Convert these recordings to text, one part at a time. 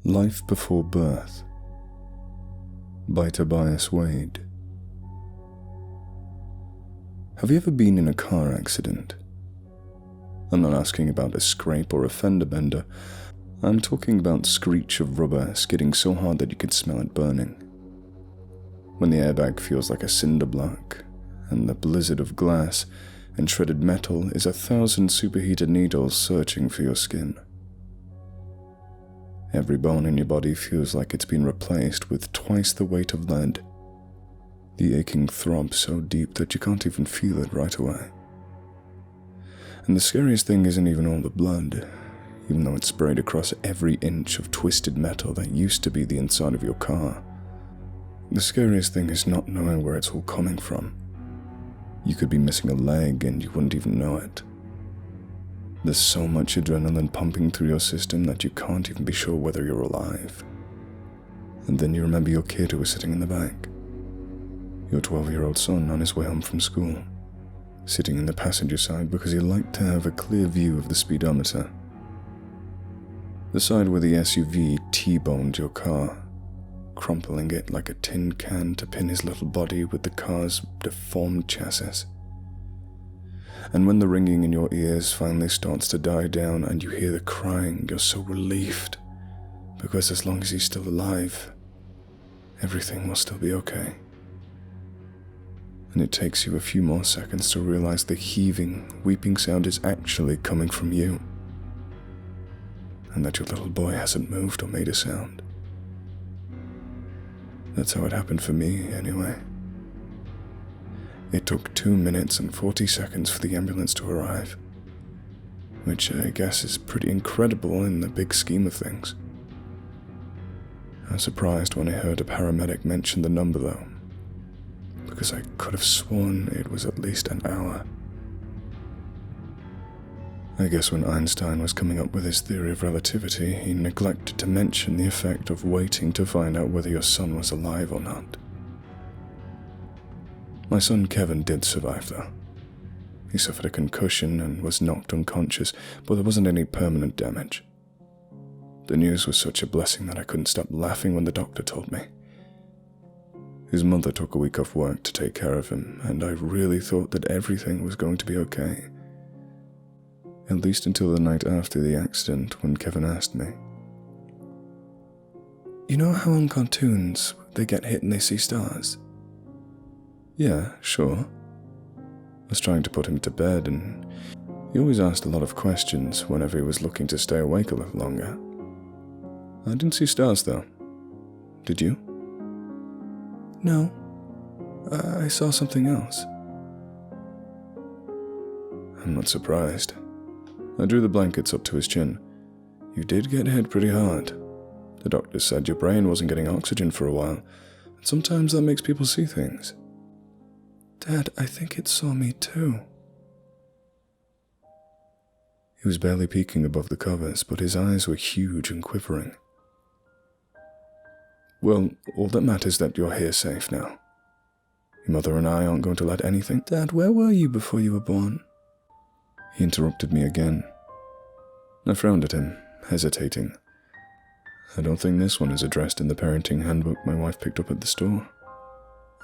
Life Before Birth by Tobias Wade. Have you ever been in a car accident? I'm not asking about a scrape or a fender bender. I'm talking about screech of rubber skidding so hard that you could smell it burning. When the airbag feels like a cinder block, and the blizzard of glass and shredded metal is 1,000 superheated needles searching for your skin. Every bone in your body feels like it's been replaced with twice the weight of lead. The aching throb so deep that you can't even feel it right away. And the scariest thing isn't even all the blood, even though it's sprayed across every inch of twisted metal that used to be the inside of your car. The scariest thing is not knowing where it's all coming from. You could be missing a leg and you wouldn't even know it. There's so much adrenaline pumping through your system that you can't even be sure whether you're alive. And then you remember your kid who was sitting in the back. Your 12-year-old son on his way home from school, sitting in the passenger side because he liked to have a clear view of the speedometer. The side where the SUV T-boned your car, crumpling it like a tin can to pin his little body with the car's deformed chassis. And when the ringing in your ears finally starts to die down and you hear the crying, you're so relieved, because as long as he's still alive, everything will still be okay. And it takes you a few more seconds to realize the heaving, weeping sound is actually coming from you, and that your little boy hasn't moved or made a sound. That's how it happened for me, anyway. It took 2 minutes and 40 seconds for the ambulance to arrive, which I guess is pretty incredible in the big scheme of things. I was surprised when I heard a paramedic mention the number though, because I could have sworn it was at least an hour. I guess when Einstein was coming up with his theory of relativity, he neglected to mention the effect of waiting to find out whether your son was alive or not. My son Kevin did survive though. He suffered a concussion and was knocked unconscious, but there wasn't any permanent damage. The news was such a blessing that I couldn't stop laughing when the doctor told me. His mother took a week off work to take care of him, and I really thought that everything was going to be okay. At least until the night after the accident when Kevin asked me. You know how on cartoons they get hit and they see stars? Yeah, sure. I was trying to put him to bed and he always asked a lot of questions whenever he was looking to stay awake a little longer. I didn't see stars though. Did you? No. I saw something else. I'm not surprised. I drew the blankets up to his chin. You did get hit pretty hard. The doctor said your brain wasn't getting oxygen for a while, and sometimes that makes people see things. Dad, I think it saw me too. He was barely peeking above the covers, but his eyes were huge and quivering. Well, all that matters is that you're here safe now. Your mother and I aren't going to let anything— Dad, where were you before you were born? He interrupted me again. I frowned at him, hesitating. I don't think this one is addressed in the parenting handbook my wife picked up at the store.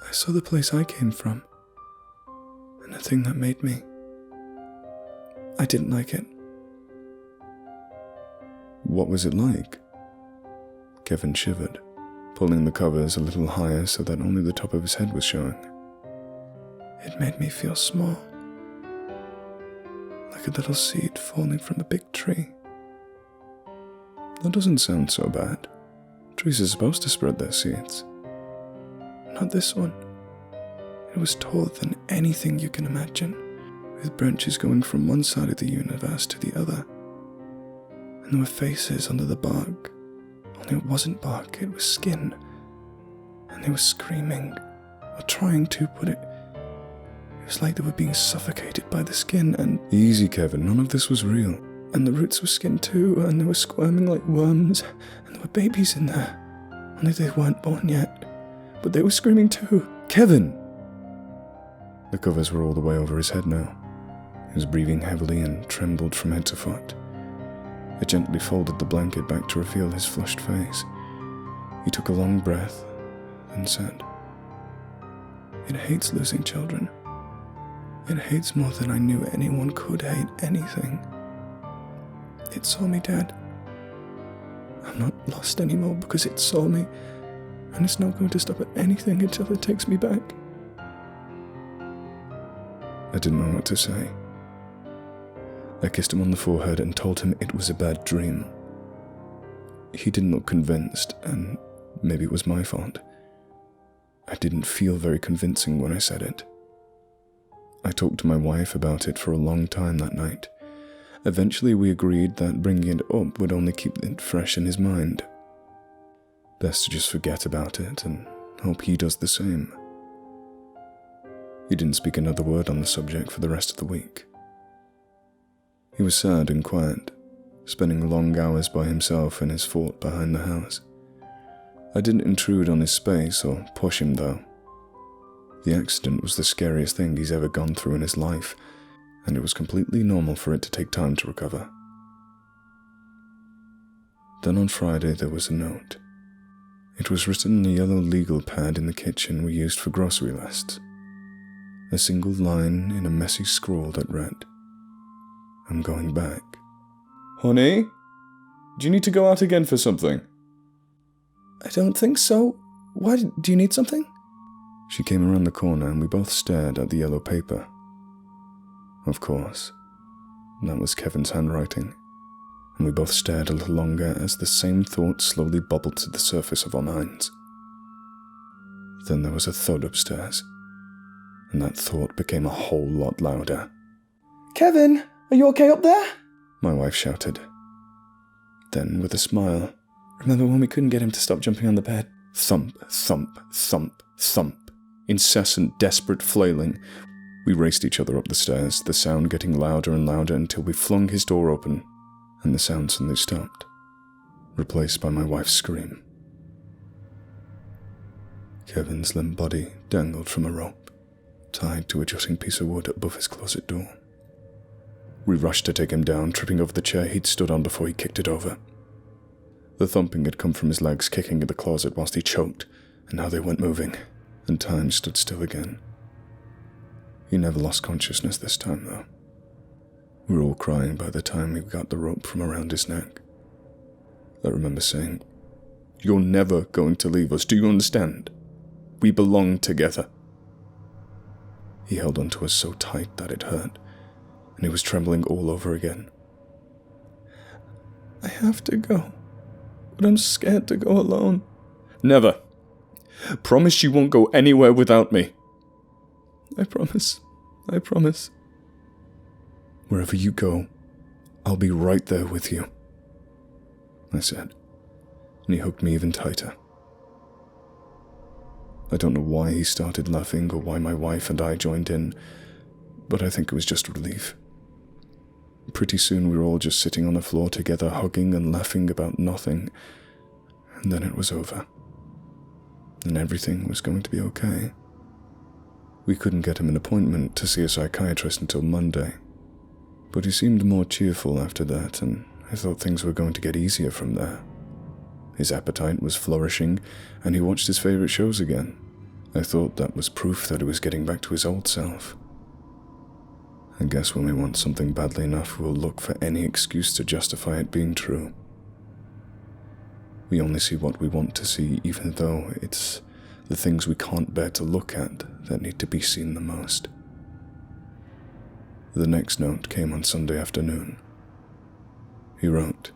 I saw the place I came from, and the thing that made me. I didn't like it. What was it like? Kevin shivered, pulling the covers a little higher so that only the top of his head was showing. It made me feel small. Like a little seed falling from a big tree. That doesn't sound so bad. Trees are supposed to spread their seeds. Not this one. It was taller than anything you can imagine, with branches going from one side of the universe to the other. And there were faces under the bark. Only it wasn't bark, it was skin. And they were screaming, or trying to, but it was like they were being suffocated by the skin, and— Easy, Kevin, none of this was real. And the roots were skin too, and they were squirming like worms, and there were babies in there. Only they weren't born yet, but they were screaming too. Kevin! The covers were all the way over his head now. He was breathing heavily and trembled from head to foot. I gently folded the blanket back to reveal his flushed face. He took a long breath and said, "It hates losing children. It hates more than I knew anyone could hate anything. It saw me dead. I'm not lost anymore because it saw me, and it's not going to stop at anything until it takes me back." I didn't know what to say. I kissed him on the forehead and told him it was a bad dream. He didn't look convinced, and maybe it was my fault. I didn't feel very convincing when I said it. I talked to my wife about it for a long time that night. Eventually we agreed that bringing it up would only keep it fresh in his mind. Best to just forget about it and hope he does the same. He didn't speak another word on the subject for the rest of the week. He was sad and quiet, spending long hours by himself in his fort behind the house. I didn't intrude on his space or push him though. The accident was the scariest thing he's ever gone through in his life, and it was completely normal for it to take time to recover. Then on Friday there was a note. It was written in a yellow legal pad in the kitchen we used for grocery lists. A single line in a messy scrawl that read, "I'm going back." "Honey, do you need to go out again for something?" "I don't think so. Why, do you need something?" She came around the corner and we both stared at the yellow paper. Of course, that was Kevin's handwriting, and we both stared a little longer as the same thought slowly bubbled to the surface of our minds. Then there was a thud upstairs, and that thought became a whole lot louder. "Kevin, are you okay up there?" my wife shouted. Then, with a smile, "Remember when we couldn't get him to stop jumping on the bed?" Thump, thump, thump, thump. Incessant, desperate flailing. We raced each other up the stairs, the sound getting louder and louder until we flung his door open, and the sound suddenly stopped, replaced by my wife's scream. Kevin's limp body dangled from a rope, tied to a jutting piece of wood above his closet door. We rushed to take him down, tripping over the chair he'd stood on before he kicked it over. The thumping had come from his legs kicking in the closet whilst he choked, and now they weren't moving, and time stood still again. He never lost consciousness this time, though. We were all crying by the time we got the rope from around his neck. I remember saying, "You're never going to leave us, do you understand? We belong together." He held onto us so tight that it hurt, and he was trembling all over again. "I have to go, but I'm scared to go alone." "Never. Promise you won't go anywhere without me." I promise. "Wherever you go, I'll be right there with you," I said, and he hugged me even tighter. I don't know why he started laughing or why my wife and I joined in, but I think it was just relief. Pretty soon we were all just sitting on the floor together, hugging and laughing about nothing, and then it was over. And everything was going to be okay. We couldn't get him an appointment to see a psychiatrist until Monday, but he seemed more cheerful after that, and I thought things were going to get easier from there. His appetite was flourishing, and he watched his favourite shows again. I thought that was proof that he was getting back to his old self. I guess when we want something badly enough, we'll look for any excuse to justify it being true. We only see what we want to see, even though it's the things we can't bear to look at that need to be seen the most. The next note came on Sunday afternoon. He wrote,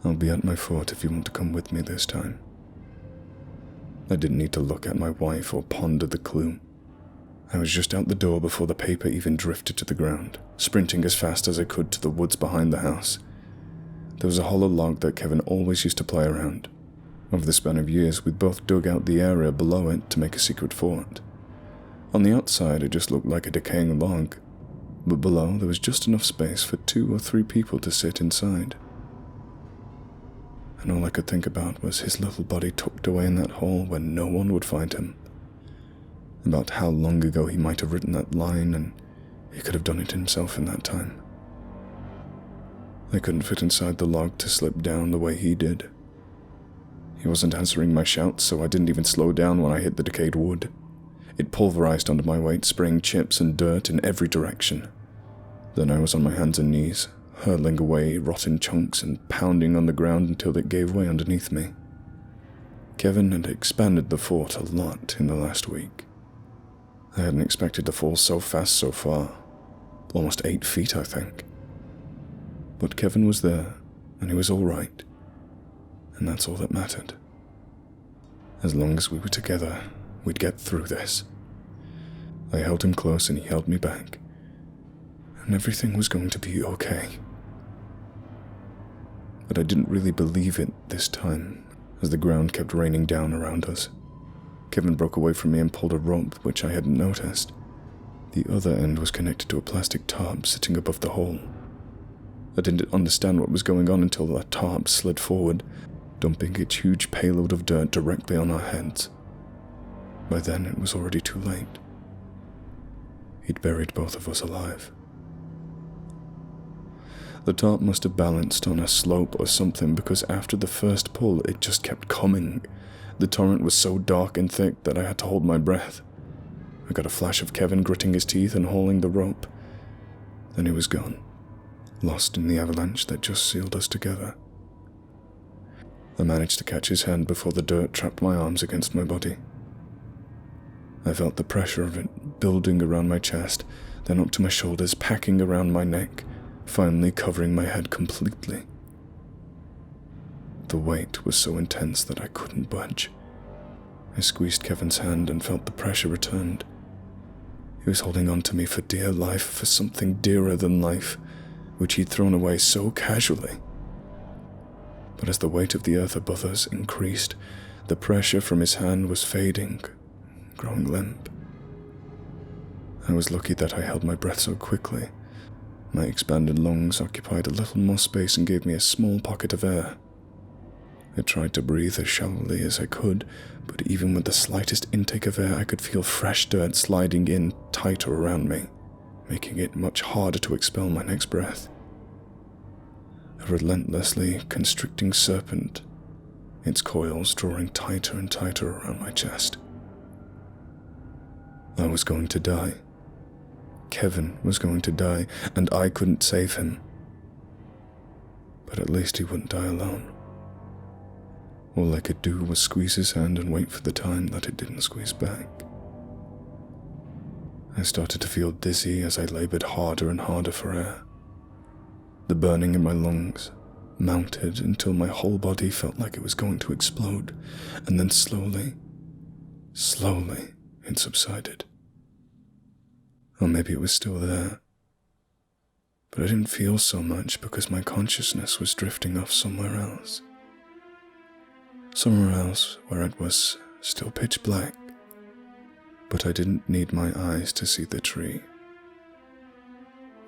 "I'll be at my fort if you want to come with me this time." I didn't need to look at my wife or ponder the clue. I was just out the door before the paper even drifted to the ground, sprinting as fast as I could to the woods behind the house. There was a hollow log that Kevin always used to play around. Over the span of years, we'd both dug out the area below it to make a secret fort. On the outside, it just looked like a decaying log, but below there was just enough space for 2 or 3 people to sit inside. And all I could think about was his little body tucked away in that hole where no one would find him. About how long ago he might have written that line, and he could have done it himself in that time. I couldn't fit inside the log to slip down the way he did. He wasn't answering my shouts, so I didn't even slow down when I hit the decayed wood. It pulverized under my weight, spraying chips and dirt in every direction. Then I was on my hands and knees, hurling away rotten chunks and pounding on the ground until it gave way underneath me. Kevin had expanded the fort a lot in the last week. I hadn't expected to fall so fast so far. Almost 8 feet, I think. But Kevin was there, and he was all right. And that's all that mattered. As long as we were together, we'd get through this. I held him close and he held me back. And everything was going to be okay. But I didn't really believe it this time, as the ground kept raining down around us. Kevin broke away from me and pulled a rope, which I hadn't noticed. The other end was connected to a plastic tarp sitting above the hole. I didn't understand what was going on until the tarp slid forward, dumping its huge payload of dirt directly on our heads. By then, it was already too late. He'd buried both of us alive. The tarp must have balanced on a slope or something, because after the first pull, it just kept coming. The torrent was so dark and thick that I had to hold my breath. I got a flash of Kevin gritting his teeth and hauling the rope. Then he was gone, lost in the avalanche that just sealed us together. I managed to catch his hand before the dirt trapped my arms against my body. I felt the pressure of it building around my chest, then up to my shoulders, packing around my neck, finally covering my head completely. The weight was so intense that I couldn't budge. I squeezed Kevin's hand and felt the pressure returned. He was holding on to me for dear life, for something dearer than life, which he'd thrown away so casually. But as the weight of the earth above us increased, the pressure from his hand was fading, growing limp. I was lucky that I held my breath so quickly. My expanded lungs occupied a little more space and gave me a small pocket of air. I tried to breathe as shallowly as I could, but even with the slightest intake of air, I could feel fresh dirt sliding in tighter around me, making it much harder to expel my next breath. A relentlessly constricting serpent, its coils drawing tighter and tighter around my chest. I was going to die. Kevin was going to die, and I couldn't save him. But at least he wouldn't die alone. All I could do was squeeze his hand and wait for the time that it didn't squeeze back. I started to feel dizzy as I labored harder and harder for air. The burning in my lungs mounted until my whole body felt like it was going to explode, and then slowly, it subsided. Or maybe it was still there. But I didn't feel so much because my consciousness was drifting off somewhere else. Somewhere else where it was still pitch black, but I didn't need my eyes to see the tree.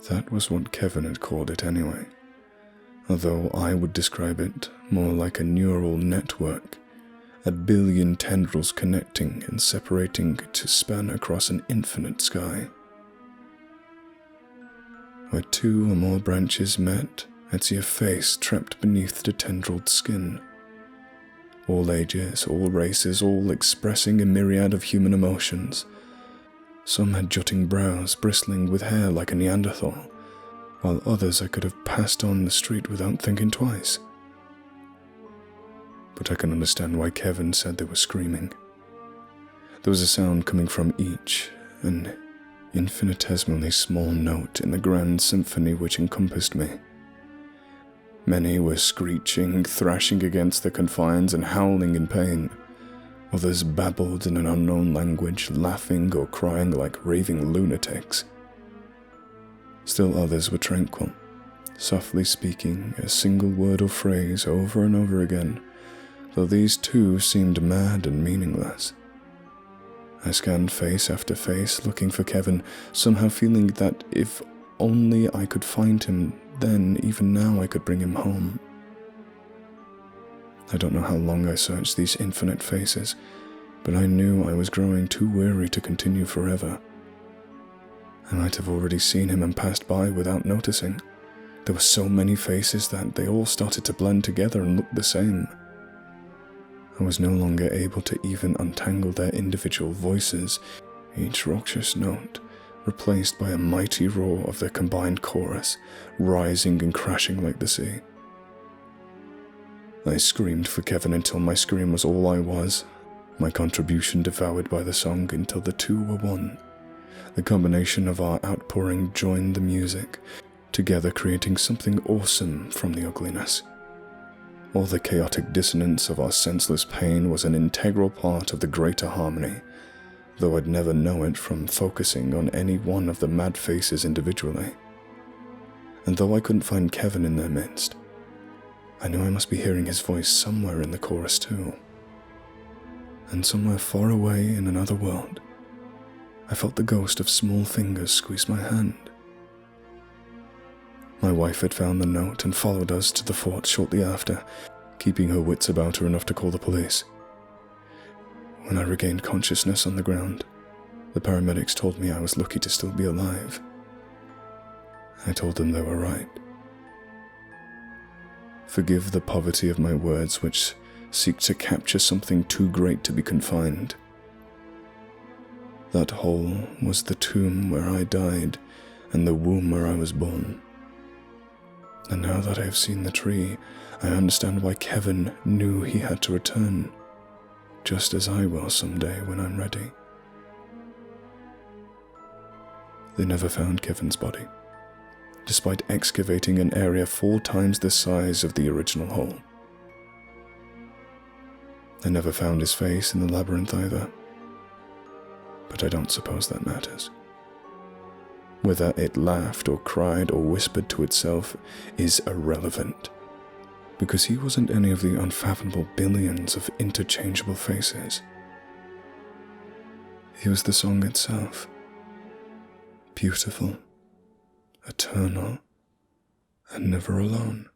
That was what Kevin had called it anyway, although I would describe it more like a neural network, a billion tendrils connecting and separating to span across an infinite sky. Where two or more branches met, I'd see a face trapped beneath the tendrilled skin. All ages, all races, all expressing a myriad of human emotions. Some had jutting brows, bristling with hair like a Neanderthal, while others I could have passed on the street without thinking twice. But I can understand why Kevin said they were screaming. There was a sound coming from each, an infinitesimally small note in the grand symphony which encompassed me. Many were screeching, thrashing against the confines and howling in pain. Others babbled in an unknown language, laughing or crying like raving lunatics. Still others were tranquil, softly speaking a single word or phrase over and over again, though these too seemed mad and meaningless. I scanned face after face, looking for Kevin, somehow feeling that if only I could find him, then even now I could bring him home. I don't know how long I searched these infinite faces, but I knew I was growing too weary to continue forever. I might have already seen him and passed by without noticing, There were so many faces that they all started to blend together and look the same. I was no longer able to even untangle their individual voices, each raucous note replaced by a mighty roar of their combined chorus, rising and crashing like the sea. I screamed for Kevin until my scream was all I was, my contribution devoured by the song until the two were one. The combination of our outpouring joined the music, together creating something awesome from the ugliness. All the chaotic dissonance of our senseless pain was an integral part of the greater harmony, though I'd never know it from focusing on any one of the mad faces individually. And though I couldn't find Kevin in their midst, I knew I must be hearing his voice somewhere in the chorus too. And somewhere far away in another world, I felt the ghost of small fingers squeeze my hand. My wife had found the note and followed us to the fort shortly after, keeping her wits about her enough to call the police. When I regained consciousness on the ground, the paramedics told me I was lucky to still be alive. I told them they were right. Forgive the poverty of my words, which seek to capture something too great to be confined. That hole was the tomb where I died and the womb where I was born. And now that I have seen the tree, I understand why Kevin knew he had to return, just as I will someday when I'm ready. They never found Kevin's body, despite excavating an area 4 times the size of the original hole. They never found his face in the labyrinth either, but I don't suppose that matters. Whether it laughed or cried or whispered to itself is irrelevant, because he wasn't any of the unfathomable billions of interchangeable faces. He was the song itself, beautiful, eternal, and never alone.